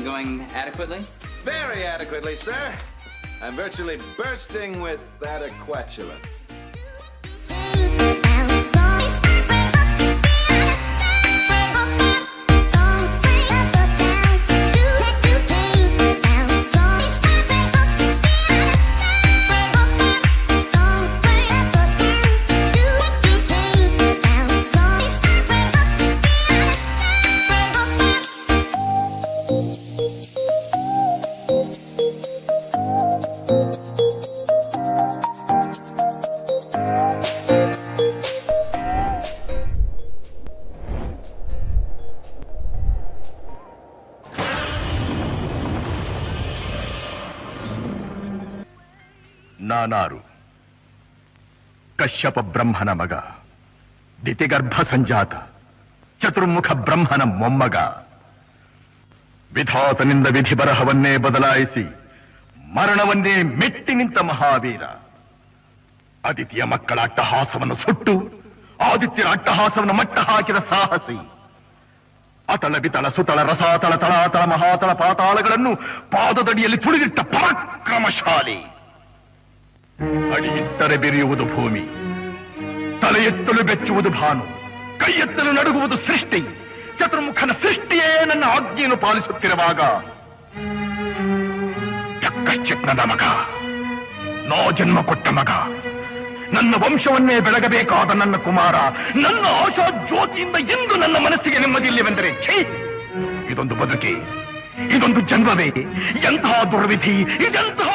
going adequately? Very adequately, sir. I'm virtually bursting with adequatulence. ನಾನಾರು Kashyapa ಬ್ರಹ್ಮನ ಮಗ, ದಿತಿಗರ್ಭ ಸಂಜಾತ, ಚತುರ್ಮುಖ ಬ್ರಹ್ಮನ ಮೊಮ್ಮಗ. ವಿಧಾತನಿಂದ ವಿಧಿ ಬರಹವನ್ನೇ ಬದಲಾಯಿಸಿ ಮರಣವನ್ನೇ ಮೆಟ್ಟಿ ನಿಂತ ಮಹಾವೀರ. ಅದಿತಿಯ ಮಕ್ಕಳ ಅಟ್ಟಹಾಸವನ್ನು ಸುಟ್ಟು ಆದಿತ್ಯರ ಅಟ್ಟಹಾಸವನ್ನು ಮಟ್ಟ ಹಾಕಿದ ಸಾಹಸಿ. ಅತಳ ಬಿತಳ ಸುತಳ ರಸಾತಳ ತಳಾತಳ ಮಹಾತಳ ಪಾತಾಳಗಳನ್ನು ಪಾದದಡಿಯಲ್ಲಿ ತುಳಿದಿಟ್ಟ ಪರಾಕ್ರಮಶಾಲಿ. ಅಡಿ ಇಟ್ಟರೆ ಬೆರೆಯುವುದು ಭೂಮಿ, ತಲೆ ಎತ್ತಲು ಬೆಚ್ಚುವುದು ಭಾನು, ಕೈ ಎತ್ತಲು ನಡುಗುವುದು ಸೃಷ್ಟಿ. ಚತುರ್ಮುಖನ ಸೃಷ್ಟಿಯೇ ನನ್ನ ಆಜ್ಞೆಯನ್ನು ಪಾಲಿಸುತ್ತಿರುವಾಗ ಯಕ್ಕಶ್ಚಿತ್ನದ ಮಗ, ನೋ ಜನ್ಮ ಕೊಟ್ಟ ಮಗ, ನನ್ನ ವಂಶವನ್ನೇ ಬೆಳಗಬೇಕಾದ ನನ್ನ ಕುಮಾರ, ನನ್ನ ಆಶಾ ಜ್ಯೋತಿಯಿಂದ ಎಂದು ನನ್ನ ಮನಸ್ಸಿಗೆ ನೆಮ್ಮದಿಯಿಲ್ಲವೆಂದರೆ ಛೀ, ಇದೊಂದು ಬದುಕೆ, ಇದೊಂದು ಜನ್ಮವೇ, ಎಂತಹ ದುರ್ವಿಧಿ, ಇದೆಂತಹ